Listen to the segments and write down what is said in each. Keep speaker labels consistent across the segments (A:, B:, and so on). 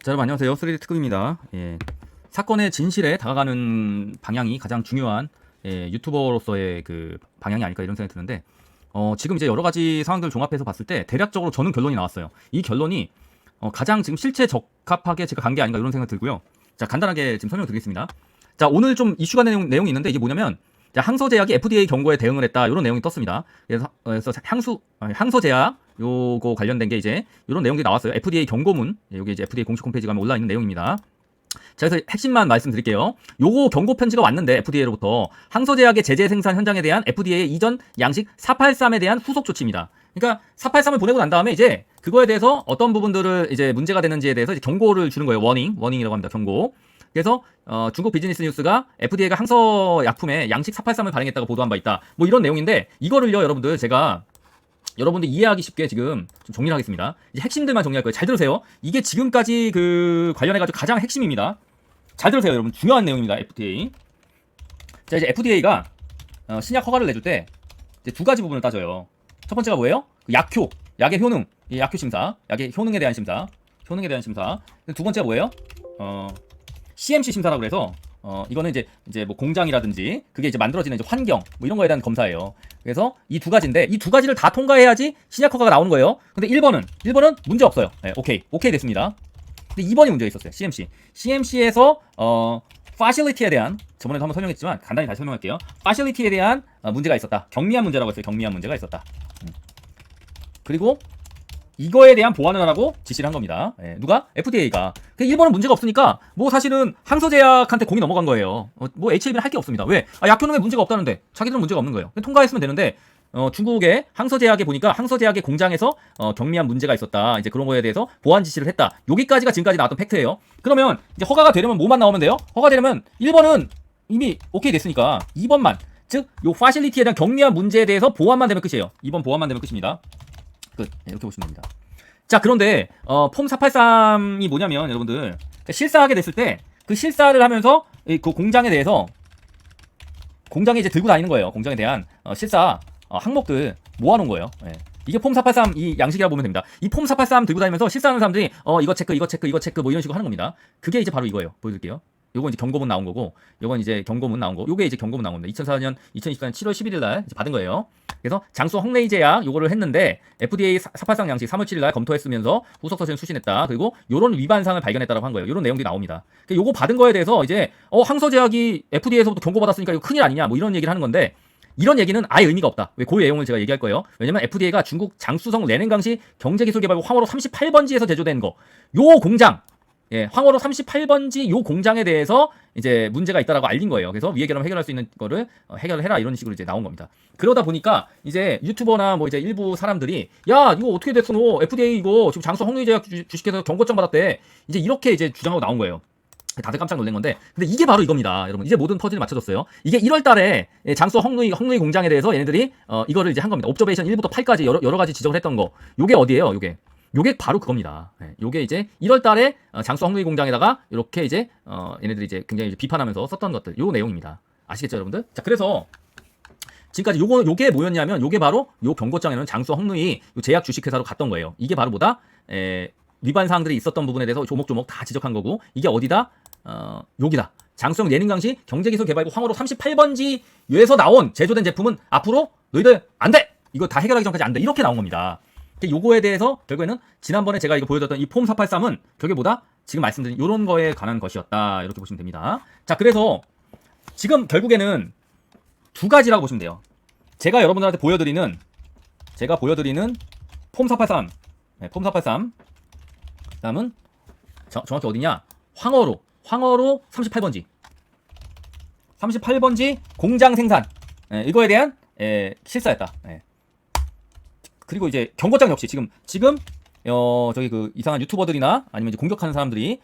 A: 자, 여러분 안녕하세요. 3D 특급입니다. 예, 사건의 진실에 다가가는 방향이 가장 중요한 유튜버로서의 그 방향이 아닐까 이런 생각이 드는데 지금 이제 여러 가지 상황들을 종합해서 봤을 때 대략적으로 저는 결론이 나왔어요. 이 결론이 가장 지금 실체 적합하게 제가 간 게 아닌가 이런 생각이 들고요. 자, 간단하게 지금 설명드리겠습니다. 자, 오늘 좀 이슈가 되는 내용이 있는데 이게 뭐냐면 자, 항소제약이 FDA 경고에 대응을 했다 이런 내용이 떴습니다. 그래서 항소제약 요거 관련된 게 이제 이런 내용들이 나왔어요. FDA 경고문, 여기 이제 FDA 공식 홈페이지 가면 올라 있는 내용입니다. 자, 그래서 핵심만 말씀드릴게요. 요거 경고 편지가 왔는데 FDA로부터 항소제약의 제재 생산 현장에 대한 FDA의 이전 양식 483에 대한 후속 조치입니다. 그러니까 483을 보내고 난 다음에 이제 그거에 대해서 어떤 부분들을 이제 문제가 되는지에 대해서 이제 경고를 주는 거예요. 워닝이라고 합니다. 경고. 그래서 중국 비즈니스 뉴스가 FDA가 항소 약품에 양식 483을 발행했다고 보도한 바 있다. 뭐 이런 내용인데 이거를요, 여러분들 제가 여러분들 이해하기 쉽게 지금 좀 정리를 하겠습니다. 이제 핵심들만 정리할 거예요. 잘 들으세요. 이게 지금까지 그 관련해가지고 가장 핵심입니다. 잘 들으세요, 여러분. 중요한 내용입니다. FDA. 자, 이제 FDA가 신약 허가를 내줄 때 이제 두 가지 부분을 따져요. 첫 번째가 뭐예요? 약의 효능, 약효 심사, 약의 효능에 대한 심사, 두 번째가 뭐예요? CMC 심사라고 그래서 이거는 이제 뭐 공장이라든지 그게 이제 만들어지는 이제 환경 뭐 이런 거에 대한 검사예요. 그래서 이 두 가지인데 이 두 가지를 다 통과해야지 신약 허가가 나오는 거예요. 근데 1번은 문제 없어요. 네, 오케이 됐습니다. 근데 2번이 문제가 있었어요. CMC에서 facility에 대한 저번에도 한번 설명했지만 간단히 다시 설명할게요. facility에 대한 문제가 있었다. 경미한 문제라고 했어요. 경미한 문제가 있었다. 그리고 이거에 대한 보완을 하라고 지시를 한 겁니다. 예, 누가? FDA가. 그 1번은 문제가 없으니까 뭐 사실은 항소제약한테 공이 넘어간 거예요. 뭐 HLB는 할 게 없습니다. 왜? 약효능에 문제가 없다는데 자기들은 문제가 없는 거예요. 통과했으면 되는데 중국의 항소제약에 보니까 항소제약의 공장에서 경미한 문제가 있었다. 이제 그런 거에 대해서 보완 지시를 했다. 여기까지가 지금까지 나왔던 팩트예요. 그러면 이제 허가가 되려면 뭐만 나오면 돼요? 허가 되려면 1번은 이미 오케이 됐으니까 2번만 즉 요 파실리티에 대한 경미한 문제에 대해서 보완만 되면 끝이에요. 2번 보완만 되면 끝입니다. 끝. 이렇게 보시면 됩니다. 자, 그런데 폼 483이 뭐냐면 여러분들 실사하게 됐을 때 그 실사를 하면서 그 공장에 대해서 공장에 이제 들고 다니는 거예요. 공장에 대한 실사 항목들 모아놓은 거예요. 예. 이게 폼 483 이 양식이라고 보면 됩니다. 이 폼 483 들고 다니면서 실사하는 사람들이 이거 체크 뭐 이런 식으로 하는 겁니다. 그게 이제 바로 이거예요. 보여드릴게요. 요건 이제 경고문 나온 거고, 요건 이제 경고문 나온 거, 요게 이제 경고문 나온 겁니다. 2024년 7월 11일 날 받은 거예요. 그래서 장수 헝레이 제약 요거를 했는데 FDA 483 양식 3월 7일 날 검토했으면서 후속 서식을 수신했다. 그리고 요런 위반상을 발견했다라고 한 거예요. 요런 내용들이 나옵니다. 그러니까 요거 받은 거에 대해서 이제 항소 제약이 FDA에서부터 경고받았으니까 이거 큰일 아니냐 뭐 이런 얘기를 하는 건데 이런 얘기는 아예 의미가 없다. 왜? 그 내용을 제가 얘기할 거예요. 왜냐면 FDA가 중국 장수성 레넨강시 경제기술개발부 황호로 38번지에서 제조된 거, 요 공장, 황호로 38번지 요 공장에 대해서 이제 문제가 있다라고 알린 거예요. 그래서 위에 결함 해결할 수 있는 거를 해결을 해라 이런 식으로 이제 나온 겁니다. 그러다 보니까 이제 유튜버나 뭐 이제 일부 사람들이 야 이거 어떻게 됐어 너 FDA 이거 지금 장수 헝레이제약 주식회사 경고장 받았대. 이제 이렇게 이제 주장하고 나온 거예요. 다들 깜짝 놀란 건데 근데 이게 바로 이겁니다. 여러분 이제 모든 퍼즐이 맞춰졌어요. 이게 1월 달에 장수 헝레이 공장에 대해서 얘네들이 이거를 이제 한 겁니다. 옵저베이션 1부터 8까지 여러 가지 지적을 했던 거. 요게 어디예요? 요게 바로 그겁니다. 요게 이제 1월 달에 장수 헝레이 공장에다가 이렇게 이제 얘네들이 이제 굉장히 이제 비판하면서 썼던 것들. 요 내용입니다. 아시겠죠, 여러분들? 자, 그래서 지금까지 요게 뭐였냐면 요게 바로 요 경고장에는 장수 헝레이 요 제약 주식회사로 갔던 거예요. 이게 바로 뭐다? 위반 사항들이 있었던 부분에 대해서 조목조목 다 지적한 거고 이게 어디다? 여기다. 장수성 예능강시 경제기술개발부 황호로 38번지에서 나온 제조된 제품은 앞으로 너희들 안 돼! 이거 다 해결하기 전까지 안 돼. 이렇게 나온 겁니다. 요거에 대해서 결국에는 지난번에 제가 이거 보여드렸던 이 폼 483은 결국에 뭐다? 지금 말씀드린 요런 거에 관한 것이었다. 이렇게 보시면 됩니다. 자, 그래서 지금 결국에는 두 가지라고 보시면 돼요. 제가 여러분들한테 보여드리는 폼 483. 폼 483. 다음은 정확히 어디냐? 황어로 38번지. 38번지 공장 생산. 이거에 대한 실사였다. 그리고 이제 경고장 역시 지금 저기 그 이상한 유튜버들이나 아니면 이제 공격하는 사람들이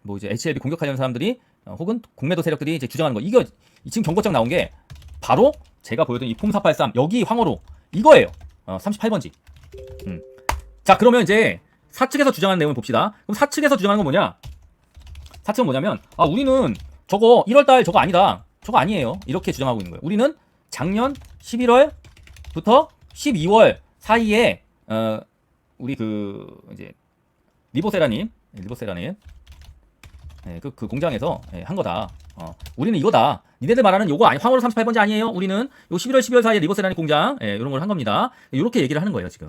A: 뭐 이제 HLB 공격하려는 사람들이 혹은 공매도 세력들이 이제 주장하는 거 이거 지금 경고장 나온 게 바로 제가 보여드린 이 폼 483 여기 황어로 이거예요. 38번지. 자, 그러면 이제 사측에서 주장하는 내용을 봅시다. 그럼 사측에서 주장하는 건 뭐냐? 사측은 뭐냐면 우리는 저거 1월달 저거 아니다. 저거 아니에요. 이렇게 주장하고 있는 거예요. 우리는 작년 11월부터 12월 사이에 우리 그 이제 리보세라님 리버세라는 그 공장에서 한 거다. 우리는 이거다. 니네들 말하는 요거 아니 황홀 38번지 아니에요? 우리는 요 11월 12월 사이에 리버세라는 공장 이런 걸 한 겁니다. 이렇게 얘기를 하는 거예요 지금.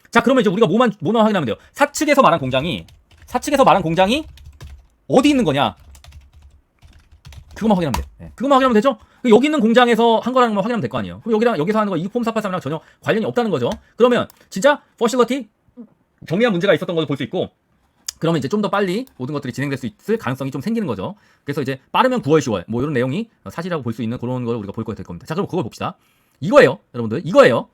A: 자 그러면 이제 우리가 뭐만 확인하면 돼요. 사측에서 말한 공장이 어디 있는 거냐? 그것만 확인하면 돼. 그것만 확인하면 되죠? 여기 있는 공장에서 한 거라는 걸 확인하면 될 거 아니에요. 그럼 여기서 하는 거 이 폼 483이랑 전혀 관련이 없다는 거죠. 그러면 진짜 퍼실러티 경미한 문제가 있었던 것도 볼 수 있고, 그러면 이제 좀 더 빨리 모든 것들이 진행될 수 있을 가능성이 좀 생기는 거죠. 그래서 이제 빠르면 9월, 10월 뭐 이런 내용이 사실이라고 볼 수 있는 그런 걸 우리가 볼 거가 될 겁니다. 자, 그럼 그걸 봅시다. 이거예요, 여러분들. 이거예요.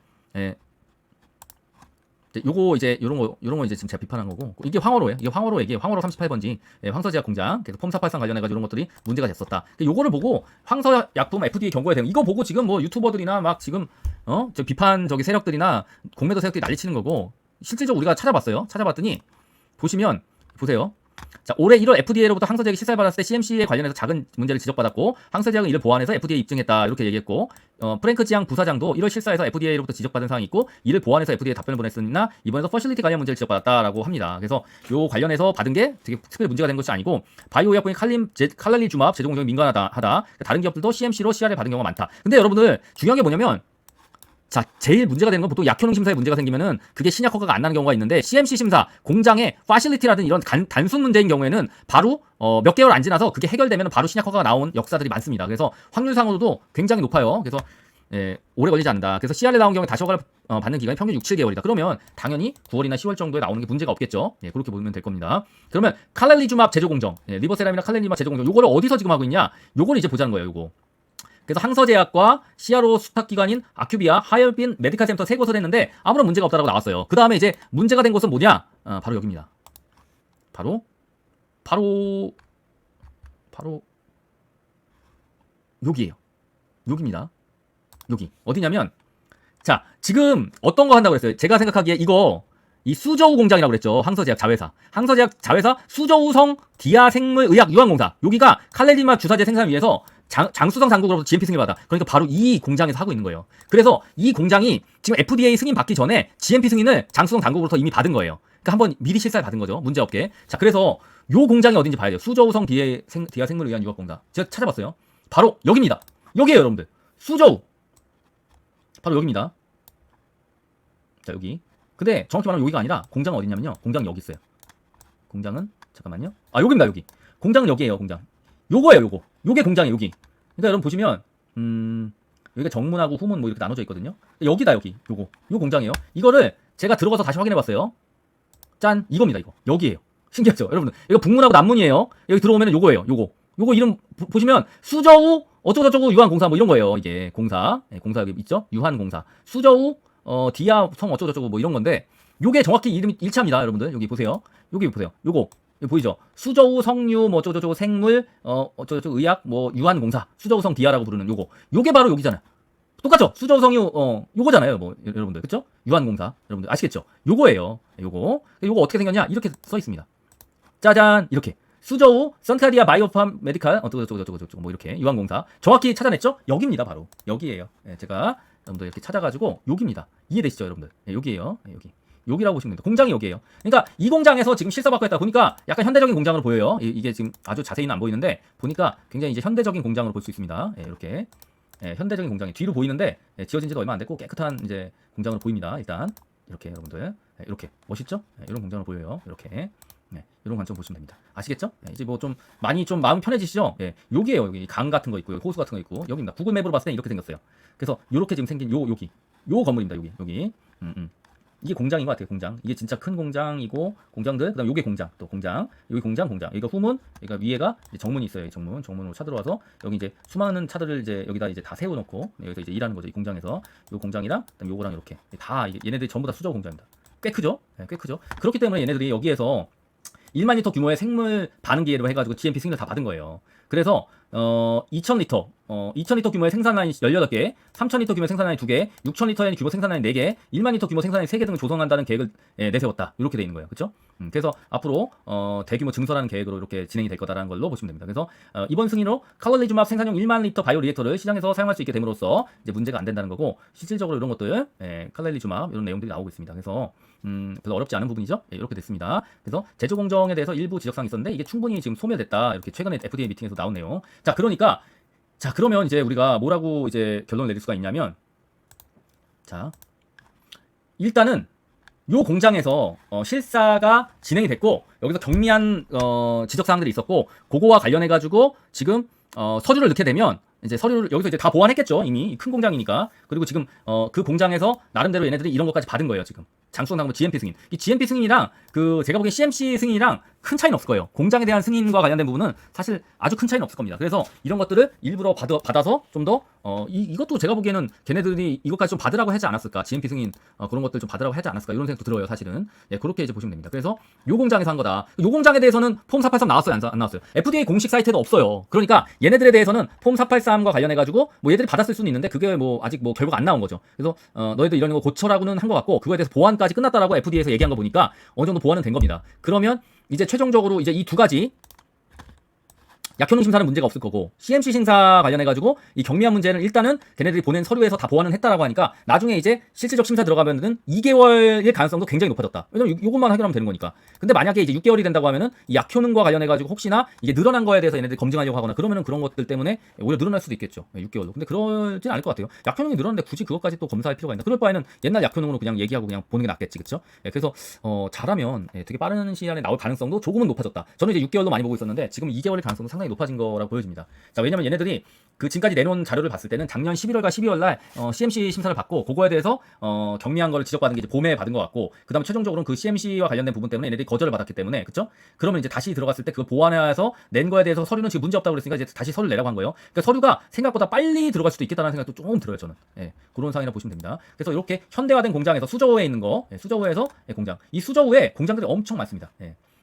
A: 요거 이제 요런 거 이제 지금 제가 비판한 거고, 이게 황홀호예요. 이게 황홀호 얘기예요. 황홀호 38번지 황서제약 공장 그래서 폼 483 관련해가지고 이런 것들이 문제가 됐었다. 요거를 보고 황서약품 FDA 경고해야 되는 이거 보고 지금 뭐 유튜버들이나 막 지금 저 비판적인 세력들이나 공매도 세력들이 난리치는 거고, 실질적으로 우리가 찾아봤더니 보세요. 자, 올해 1월 FDA로부터 항서제약이 시사를 받았을 때 CMC에 관련해서 작은 문제를 지적받았고 항서제약은 이를 보완해서 FDA 입증했다 이렇게 얘기했고, 프랭크 지앙 부사장도 1월 실사에서 FDA로부터 지적받은 사항이 있고 이를 보완해서 FDA 답변을 보냈으나 이번에도 퍼실리티 관련 문제를 지적받았다라고 합니다. 그래서 요 관련해서 받은 게 되게 특별히 문제가 된 것이 아니고, 바이오 의약품이 칼랄리주맙 제조 공정이 민감하다. 다른 기업들도 CMC로 CR을 받은 경우가 많다. 근데 여러분들 중요한 게 뭐냐면, 자, 제일 문제가 되는 건 보통 약효능 심사에 문제가 생기면은 그게 신약 허가가 안 나는 경우가 있는데, CMC 심사, 공장의 파실리티라든 이런 단순 문제인 경우에는 바로 몇 개월 안 지나서 그게 해결되면 바로 신약 허가가 나온 역사들이 많습니다. 그래서 확률상으로도 굉장히 높아요. 그래서 오래 걸리지 않는다. 그래서 CR에 나온 경우에 다시 허가를 받는 기간이 평균 6, 7개월이다. 그러면 당연히 9월이나 10월 정도에 나오는 게 문제가 없겠죠. 그렇게 보면 될 겁니다. 그러면 칼랄리주맙 제조 공정, 리버세람이나 칼랄리주맙 제조 공정, 요거를 어디서 지금 하고 있냐? 요걸 이제 보자는 거예요. 요거. 그래서 항서제약과 CRO 수탁기관인 아큐비아, 하얼빈 메디칼 센터 세 곳을 했는데 아무런 문제가 없다라고 나왔어요. 그 다음에 이제 문제가 된 곳은 뭐냐? 바로 여기입니다. 바로 여기에요. 여기입니다. 여기 어디냐면, 자, 지금 어떤 거 한다고 그랬어요? 제가 생각하기에 이 수저우 공장이라고 그랬죠. 항서제약 자회사 수저우성 디아생물의약 유한공사, 여기가 칼렐리마 주사제 생산을 위해서 장수성 당국으로부터 GMP 승인을 받아. 그러니까 바로 이 공장에서 하고 있는 거예요. 그래서 이 공장이 지금 FDA 승인 받기 전에 GMP 승인을 장수성 당국으로부터 이미 받은 거예요. 그러니까 한번 미리 실사를 받은 거죠. 문제없게. 자, 그래서 요 공장이 어딘지 봐야 돼요. 수저우성 디아생물을 위한 유학공사. 제가 찾아봤어요. 바로 여기입니다. 여기에요, 여러분들. 수저우. 바로 여기입니다. 자, 여기. 근데 정확히 말하면 여기가 아니라 공장은 어디냐면요. 공장이 여기 있어요. 공장은 잠깐만요. 여기입니다. 여기. 공장은 여기에요. 공장. 요거예요. 요게 공장이에요. 여기. 그러니까 여러분 보시면 여기가 정문하고 후문 뭐 이렇게 나눠져 있거든요. 여기다. 요 공장이에요. 이거를 제가 들어가서 다시 확인해봤어요. 짠, 이겁니다. 이거 여기에요. 신기하죠, 여러분들. 이거 북문하고 남문이에요. 여기 들어오면 요거예요. 요거 이름 보시면 수저우 어쩌고저쩌고 유한공사 뭐 이런 거예요. 이게 공사 여기 있죠. 유한공사 수저우 디아 성 어쩌고저쩌고 뭐 이런 건데, 요게 정확히 이름이 일치합니다. 여러분들 여기 보세요. 여기 보세요. 요거 보이죠? 수저우 성유 뭐 어쩌고저쩌고 생물 어쩌고저쩌고 의약 뭐 유한공사 수저우성 디아라고 부르는 요게 바로 여기잖아요. 똑같죠? 수저우성유 요거잖아요. 뭐 여러분들 그쵸? 유한공사 여러분들 아시겠죠? 요거예요. 요거 어떻게 생겼냐? 이렇게 써 있습니다. 짜잔, 이렇게 수저우 선타디아 바이오팜 메디칼 어쩌고저쩌고 뭐 이렇게 유한공사 정확히 찾아냈죠? 여기입니다. 바로 여기에요. 제가 여러분들 이렇게 찾아가지고 여기입니다. 이해되시죠, 여러분들? 여기에요. 여기라고 보시면 됩니다. 공장이 여기에요. 그러니까 이 공장에서 지금 실사받고 했다 보니까 약간 현대적인 공장으로 보여요. 이게 지금 아주 자세히는 안 보이는데 보니까 굉장히 이제 현대적인 공장으로 볼 수 있습니다. 이렇게 현대적인 공장이 뒤로 보이는데 지어진 지도 얼마 안 됐고 깨끗한 이제 공장으로 보입니다. 일단 이렇게 여러분들 이렇게 멋있죠? 이런 공장으로 보여요. 이렇게 이런 관점 보시면 됩니다. 아시겠죠? 이제 뭐 좀 많이 좀 마음 편해지시죠? 여기에요. 여기 강 같은 거 있고요, 호수 같은 거 있고 여기입니다. 구글 맵으로 봤을 때 이렇게 생겼어요. 그래서 이렇게 지금 생긴 요 건물입니다. 여기. 이게 공장인 것 같아요. 공장. 이게 진짜 큰 공장이고 공장들. 그다음 요게 공장. 또 공장. 여기 공장. 여기가 후문. 여기가 위에가 이제 정문이 있어요. 정문으로 차 들어와서 여기 이제 수많은 차들을 이제 여기다 이제 다 세워놓고 여기서 이제 일하는 거죠. 이 공장에서. 요 공장이랑 그다음 요거랑 이렇게 다 얘네들이 전부 다 수저 공장입니다. 꽤 크죠? 꽤 크죠. 그렇기 때문에 얘네들이 여기에서 1만 리터 규모의 생물 반응 기계로 해가지고 GMP 승인을 다 받은 거예요. 그래서 2,000리터 2000리터 규모의 생산 라인 18개, 3000리터 규모의 생산 라인 2개, 6000리터의 규모 생산 라인 4개, 1만 리터 규모 생산 라인 3개 등을 조성한다는 계획을 내세웠다. 이렇게 돼 있는 거예요. 그렇죠? 그래서 앞으로 대규모 증설하는 계획으로 이렇게 진행이 될 거다라는 걸로 보시면 됩니다. 그래서 이번 승인으로 칼로리주맙 생산용 1만 리터 바이오 리액터를 시장에서 사용할 수 있게 됨으로써 이제 문제가 안 된다는 거고, 실질적으로 이런 것들 칼로리주맙 이런 내용들이 나오고 있습니다. 그래서 별로 어렵지 않은 부분이죠. 이렇게 됐습니다. 그래서 제조 공정에 대해서 일부 지적사항이 있었는데 이게 충분히 지금 소멸됐다. 이렇게 최근에 FDA 미팅에서 나온 내용. 자, 그러니까 자, 그러면 이제 우리가 뭐라고 이제 결론을 내릴 수가 있냐면, 자, 일단은 요 공장에서 실사가 진행이 됐고, 여기서 경미한 지적사항들이 있었고, 그거와 관련해 가지고 지금 서류를 넣게 되면 이제 서류를 여기서 이제 다 보완했겠죠. 이미 큰 공장이니까. 그리고 지금 그 공장에서 나름대로 얘네들이 이런 것까지 받은 거예요. 지금 장수성 당부 GMP 승인. 이 GMP 승인이랑 그 제가 보기엔 CMC 승인이랑 큰 차이는 없을 거예요. 공장에 대한 승인과 관련된 부분은 사실 아주 큰 차이는 없을 겁니다. 그래서 이런 것들을 일부러 받아서 좀 더 이것도 제가 보기에는 걔네들이 이것까지 좀 받으라고 하지 않았을까. GMP 승인 그런 것들 좀 받으라고 하지 않았을까. 이런 생각도 들어요. 사실은. 예, 그렇게 이제 보시면 됩니다. 그래서 요 공장에서 한 거다. 요 공장에 대해서는 폼 483 나왔어요? 안 나왔어요? FDA 공식 사이트에도 없어요. 그러니까 얘네들에 대해서는 폼 483과 관련해 가지고 뭐 얘들이 받았을 수는 있는데 그게 뭐 아직 뭐 결과가 안 나온 거죠. 그래서 너희들 이런 거 고쳐라고는 한 것 같고, 그거에 대해서 보완까지 끝났다라고 FDA에서 얘기한 거 보니까 어느 정도 보완은 된 겁니다. 그러면 이제 최종적으로 이제 이 두 가지 약효능 심사는 문제가 없을 거고, CMC 심사 관련해가지고 이 경미한 문제는 일단은 걔네들이 보낸 서류에서 다 보완은 했다라고 하니까 나중에 이제 실질적 심사 들어가면은 2개월일 가능성도 굉장히 높아졌다. 왜냐면 요것만 해결하면 되는 거니까. 근데 만약에 이제 6개월이 된다고 하면은 이 약효능과 관련해가지고 혹시나 이게 늘어난 거에 대해서 얘네들이 검증하려고 하거나 그러면은 그런 것들 때문에 오히려 늘어날 수도 있겠죠. 6개월로. 근데 그러진 않을 것 같아요. 약효능이 늘었는데 굳이 그것까지 또 검사할 필요가 있나? 그럴 바에는 옛날 약효능으로 그냥 얘기하고 그냥 보는 게 낫겠지, 그렇죠? 그래서 잘하면 되게 빠른 시간에 나올 가능성도 조금은 높아졌다. 저는 이제 6개월로 많이 보고 있었는데 지금 2개월의 가능성도 상당히 높아진 거라고 보여집니다. 자, 왜냐면 얘네들이 그 지금까지 내놓은 자료를 봤을 때는 작년 11월과 12월 날 CMC 심사를 받고 그거에 대해서 경미한 거를 지적받은 게 이제 봄에 받은 것 같고, 그다음에 최종적으로는 그 CMC와 관련된 부분 때문에 얘네들이 거절을 받았기 때문에, 그렇죠? 그러면 이제 다시 들어갔을 때 그걸 보완해서 낸 거에 대해서 서류는 지금 문제 없다고 그랬으니까 이제 다시 서류를 내라고 한 거예요. 그러니까 서류가 생각보다 빨리 들어갈 수도 있겠다는 생각도 조금 들어요, 저는. 예, 그런 상황이라 보시면 됩니다. 그래서 이렇게 현대화된 공장에서 수저우에 있는 거, 수저우에서 공장, 이 수저우에 공장들이 엄청 많습니다.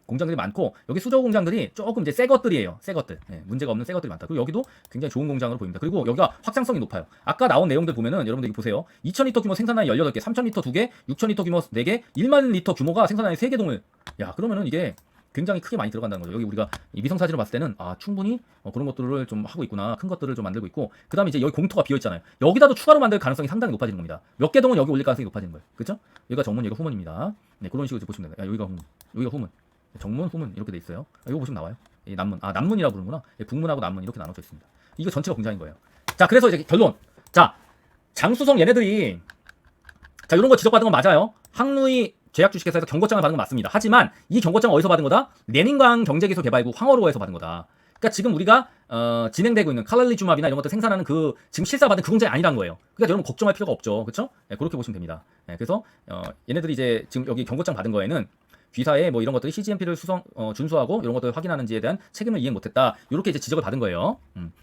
A: 공장들이 많고, 여기 수저 공장들이 조금 이제 새 것들이에요. 새 것들. 문제가 없는 새 것들이 많다. 그리고 여기도 굉장히 좋은 공장으로 보입니다. 그리고 여기가 확장성이 높아요. 아까 나온 내용들 보면은 여러분들 여기 보세요. 2000리터 규모 생산라인 18개, 3000리터 2개, 6000리터 규모 4개, 1만 리터 규모가 생산라인 3개 동을. 야, 그러면은 이게 굉장히 크게 많이 들어간다는 거죠. 여기 우리가 이 위성 사진을 봤을 때는 충분히 그런 것들을 좀 하고 있구나. 큰 것들을 좀 만들고 있고, 그다음에 이제 여기 공터가 비어 있잖아요. 여기다도 추가로 만들 가능성이 상당히 높아지는 겁니다. 몇 개 동은 여기 올릴 가능성이 높아지는 거예요. 그렇죠? 여기가 정문, 여기가 후문입니다. 네, 그런 식으로 보시면 됩니다. 여기가 후문, 여기가 후문. 정문, 후문 이렇게 돼 있어요. 이거 보시면 나와요. 이 남문, 남문이라고 부르는구나. 북문하고 남문 이렇게 나눠져 있습니다. 이거 전체가 공장인 거예요. 자, 그래서 이제 결론. 자, 장수성 얘네들이 자, 이런 거 지적받은 건 맞아요. 항루이 제약 주식회사에서 경고장을 받은 건 맞습니다. 하지만 이 경고장 어디서 받은 거다? 내닌광 경제기술개발국 황어로에서 받은 거다. 그러니까 지금 우리가 진행되고 있는 칼랄리주맙이나 이런 것들 생산하는 그 지금 실사받은 그 공장이 아니라는 거예요. 그러니까 여러분 걱정할 필요가 없죠. 그렇죠? 그렇게 보시면 됩니다. 그래서 얘네들이 이제 지금 여기 경고장 받은 거에는 귀사에 뭐 이런 것들이 CGMP를 준수하고 이런 것들을 확인하는지에 대한 책임을 이행 못했다. 이렇게 이제 지적을 받은 거예요.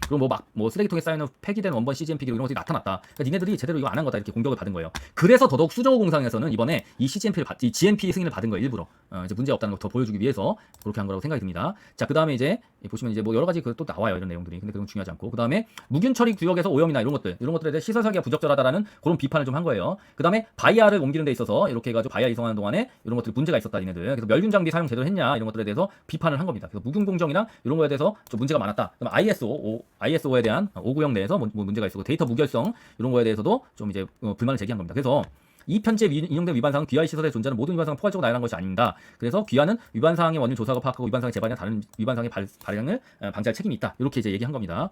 A: 그리고 뭐 쓰레기통에 쌓여있는 폐기된 원본 CGMP 이런 것들이 나타났다. 그러니까 니네들이 제대로 이거 안 한 거다 이렇게 공격을 받은 거예요. 그래서 더더욱 수저우 공장에서는 이번에 이 이 GMP 승인을 받은 거예요. 일부러 이제 문제 없다는 걸 더 보여주기 위해서 그렇게 한 거라고 생각이 듭니다. 자, 그 다음에 이제 보시면 이제 뭐 여러 가지 또 나와요, 이런 내용들이. 근데 그건 중요하지 않고, 그 다음에 무균 처리 구역에서 오염이나 이런 것들에 대해 시설 설계가 부적절하다라는 그런 비판을 좀 한 거예요. 그 다음에 바이아를 옮기는 데 있어서 이렇게 해가지고 바이아 이송하는 동안에 이런 것들 문제가 있었다, 니네들. 그래서 멸균 장비 사용 제대로 했냐 이런 것들에 대해서 비판을 한 겁니다. 그래서 무균 공정이나 이런 거에 대해서 좀 문제가 많았다. 그다음 ISO에 대한 5구역 내에서 뭐 문제가 있었고, 데이터 무결성 이런 거에 대해서도 좀 이제 불만을 제기한 겁니다. 그래서 이 편지에 인용된 위반사항은 귀하의 시설에 존재하는 모든 위반사항을 포괄적으로 나열한 것이 아닙니다. 그래서 귀하는 위반사항의 원인 조사하고 파악하고 위반사항의 재발이나 다른 위반사항의 발행을 방지할 책임이 있다. 이렇게 이제 얘기한 겁니다.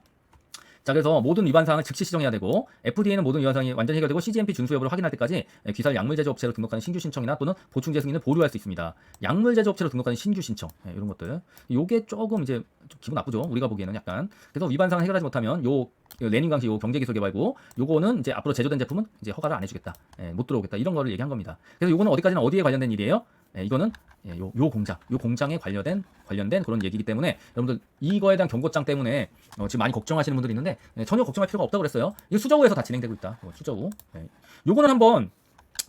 A: 자, 그래서 모든 위반사항을 즉시 시정해야 되고, FDA는 모든 위반사항이 완전히 해결되고 CGMP 준수 여부를 확인할 때까지 귀사를 약물 제조업체로 등록하는 신규 신청이나 또는 보충제 승인을 보류할 수 있습니다. 약물 제조업체로 등록하는 신규 신청, 이런 것들. 요게 조금 이제 좀 기분 나쁘죠. 우리가 보기에는 약간. 그래서 위반사항을 해결하지 못하면 요 레닌광시 요 경제기술개발고 요거는 이제 앞으로 제조된 제품은 이제 허가를 안 해주겠다. 못 들어오겠다. 이런 거를 얘기한 겁니다. 그래서 요거는 어디까지나 어디에 관련된 일이에요? 이거는 요 공장에 관련된 그런 얘기이기 때문에 여러분들 이거에 대한 경고장 때문에 지금 많이 걱정하시는 분들이 있는데 전혀 걱정할 필요가 없다고 그랬어요. 이거 수저우에서 다 진행되고 있다. 수저우. 요거는 한번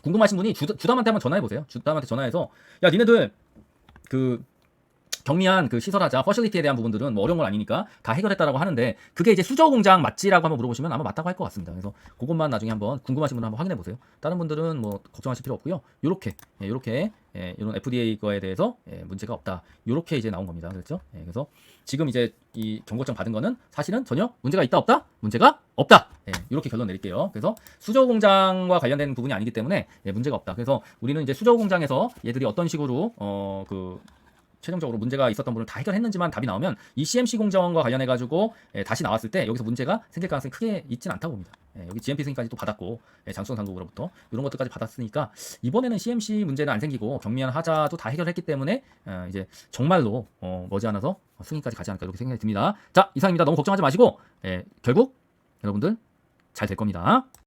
A: 궁금하신 분이 주담한테 한번 전화해 보세요. 주담한테 전화해서 야, 니네들 그 경미한 그 시설하자, 퍼실리티에 대한 부분들은 뭐 어려운 건 아니니까 다 해결했다라고 하는데 그게 이제 수저 공장 맞지라고 한번 물어보시면 아마 맞다고 할 것 같습니다. 그래서 그것만 나중에 한번 궁금하신 분은 한번 확인해 보세요. 다른 분들은 뭐 걱정하실 필요 없고요. 요렇게 이런 FDA 거에 대해서 문제가 없다. 요렇게 이제 나온 겁니다. 그렇죠? 그래서 지금 이제 이 경고장 받은 거는 사실은 전혀 문제가 있다 없다? 문제가 없다. 이렇게 결론 내릴게요. 그래서 수저 공장과 관련된 부분이 아니기 때문에 문제가 없다. 그래서 우리는 이제 수저 공장에서 얘들이 어떤 식으로 최종적으로 문제가 있었던 부분을 다 해결했는지만 답이 나오면 이 CMC 공정과 관련해 가지고 다시 나왔을 때 여기서 문제가 생길 가능성이 크게 있진 않다고 봅니다. 여기 GMP 승인까지 또 받았고 장수성 당국으로부터 이런 것들까지 받았으니까 이번에는 CMC 문제는 안 생기고 경미한 하자도 다 해결했기 때문에 이제 정말로 머지않아서 승인까지 가지 않을까 이렇게 생각이 듭니다. 자, 이상입니다. 너무 걱정하지 마시고 결국 여러분들 잘 될 겁니다.